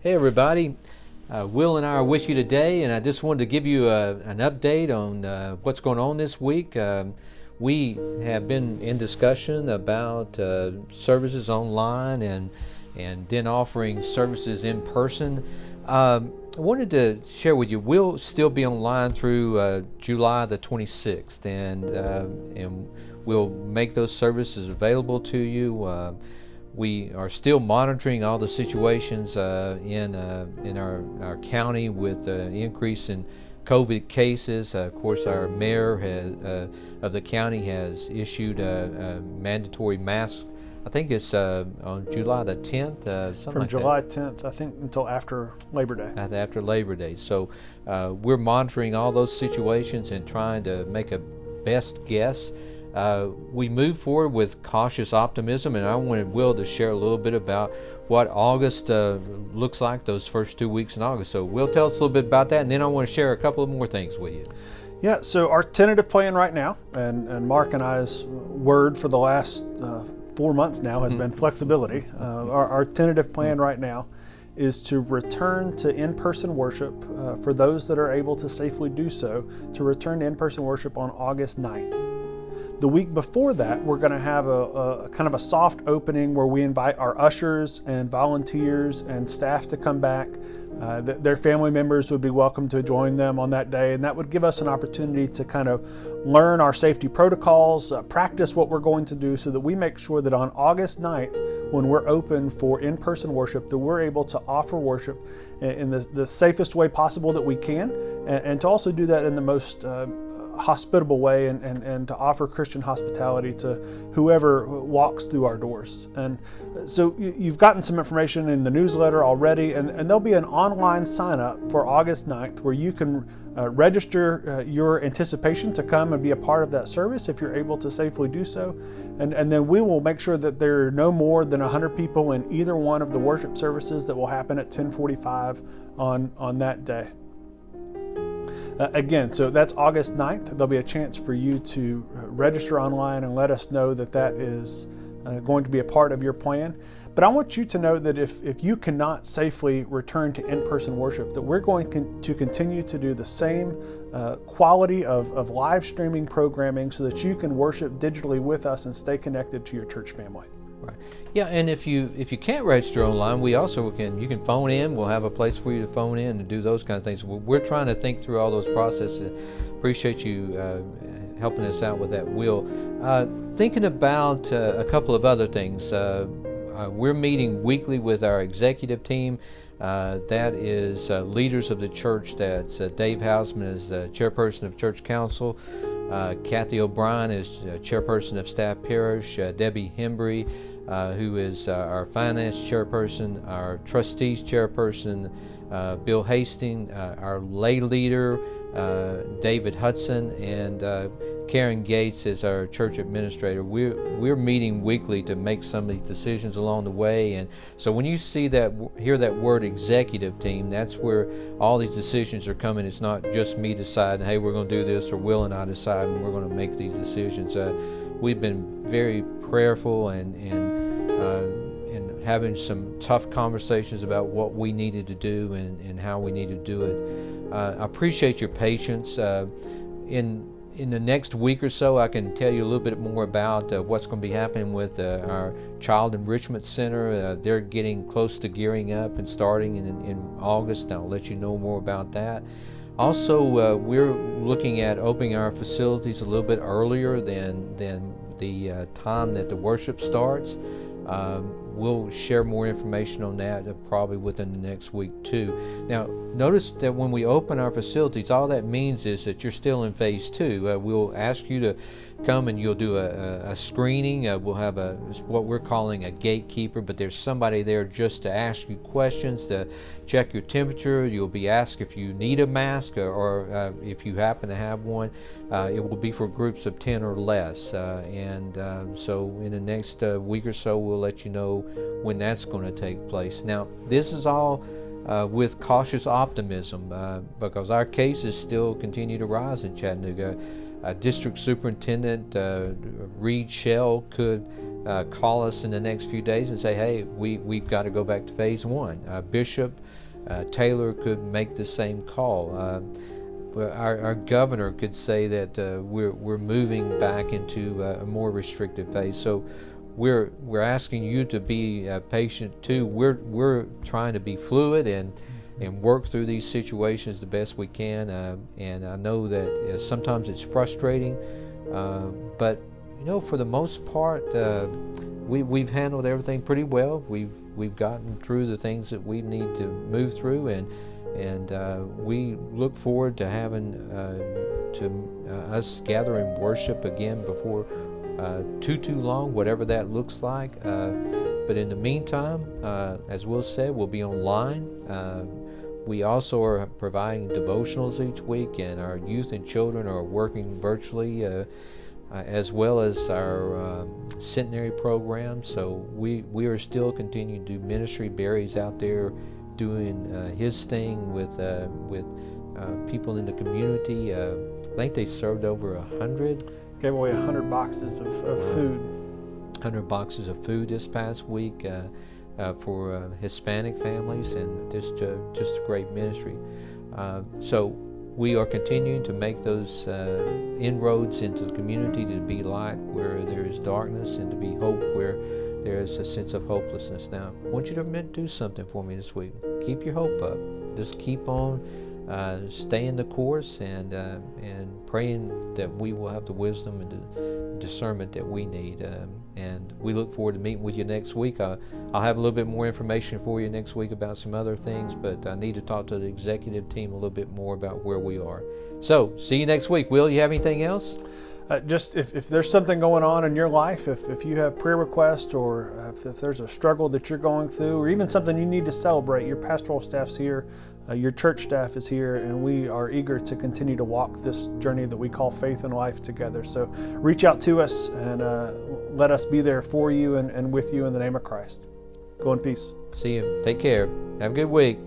Hey everybody, Will and I are with you today, and I just wanted to give you an update on what's going on this week. We have been in discussion about services online and then offering services in person. I wanted to share with you, we'll still be online through July the 26th, and we'll make those services available to you. We are still monitoring all the situations in our county with the increase in COVID cases. Of course, our mayor of the county has issued a mandatory mask. I think it's on July the 10th. Something From like July that. 10th, I think, until after Labor Day. After Labor Day. So we're monitoring all those situations and trying to make a best guess. We move forward with cautious optimism, and I wanted Will to share a little bit about what August looks like, those first 2 weeks in August. So Will, tell us a little bit about that, and then I want to share a couple of more things with you. Yeah, so our tentative plan right now, and Mark and I's word for the last 4 months now has been flexibility. Our tentative plan right now is to return to in-person worship for those that are able to safely do so, to return to in-person worship on August 9th. The week before that, we're going to have a kind of a soft opening where we invite our ushers and volunteers and staff to come back. Their family members would be welcome to join them on that day, and that would give us an opportunity to kind of learn our safety protocols, practice what we're going to do, so that we make sure that on August 9th, when we're open for in-person worship, that we're able to offer worship in the safest way possible that we can, and to also do that in the most hospitable way, and to offer Christian hospitality to whoever walks through our doors. And so you've gotten some information in the newsletter already, and there'll be an online sign up for August 9th where you can register your anticipation to come and be a part of that service if you're able to safely do so. And then we will make sure that there are no more than 100 people in either one of the worship services that will happen at 10:45 on that day. Again, so that's August 9th. There'll be a chance for you to register online and let us know that that is going to be a part of your plan. But I want you to know that if you cannot safely return to in-person worship, that we're going to continue to do the same quality of live streaming programming so that you can worship digitally with us and stay connected to your church family. Right. Yeah, and if you can't register online, we also you can phone in. We'll have a place for you to phone in and do those kinds of things. We're trying to think through all those processes. Appreciate you helping us out with that, Will. Thinking about a couple of other things. We're meeting weekly with our executive team. That is leaders of the church. That's Dave Hausman is chairperson of church council. Kathy O'Brien is chairperson of staff parish. Debbie Hembry, who is our finance chairperson, our trustees chairperson, Bill Hastings, our lay leader, David Hudson, and Karen Gates is our church administrator. We're meeting weekly to make some of these decisions along the way, and so when you hear that word executive team, that's where all these decisions are coming. It's not just me deciding, hey, we're going to do this, or Will and I decide, and we're going to make these decisions. We've been very prayerful and having some tough conversations about what we needed to do and how we need to do it. I appreciate your patience. In the next week or so, I can tell you a little bit more about what's going to be happening with our Child Enrichment Center. They're getting close to gearing up and starting in August, and I'll let you know more about that. Also, we're looking at opening our facilities a little bit earlier than the time that the worship starts. We'll share more information on that probably within the next week too. Now, notice that when we open our facilities, all that means is that you're still in phase 2. We'll ask you to come and you'll do a screening. We'll have what we're calling a gatekeeper, but there's somebody there just to ask you questions, to check your temperature. You'll be asked if you need a mask or if you happen to have one. It will be for groups of 10 or less. So in the next week or so, we'll let you know when that's going to take place. Now, this is all with cautious optimism, because our cases still continue to rise in Chattanooga. District Superintendent Reed Shell could call us in the next few days and say, hey, we've got to go back to phase 1. Bishop Taylor could make the same call. Our governor could say that we're moving back into a more restrictive phase. So we're asking you to be patient too. We're trying to be fluid and work through these situations the best we can. And I know that sometimes it's frustrating, but for the most part, we've handled everything pretty well. We've gotten through the things that we need to move through, and we look forward to having us gather and worship again before too long, whatever that looks like. But in the meantime, as Will said, we'll be online. We also are providing devotionals each week, and our youth and children are working virtually, as well as our centenary program. So we are still continuing to do ministry. Barry's out there doing his thing with people in the community. I think they served over 100. Gave away 100 boxes of food. 100 boxes of food this past week for Hispanic families, and just a great ministry. So we are continuing to make those inroads into the community, to be light where there is darkness and to be hope where there is a sense of hopelessness. Now, I want you to do something for me this week. Keep your hope up. Just keep on staying the course and praying that we will have the wisdom and discernment that we need. And we look forward to meeting with you next week. I'll have a little bit more information for you next week about some other things, but I need to talk to the executive team a little bit more about where we are. So, see you next week. Will, you have anything else? Just if there's something going on in your life, if you have prayer requests, or if there's a struggle that you're going through, or even something you need to celebrate, your pastoral staff's here, your church staff is here, and we are eager to continue to walk this journey that we call faith and life together. So reach out to us and let us be there for you and with you in the name of Christ. Go in peace. See you. Take care. Have a good week.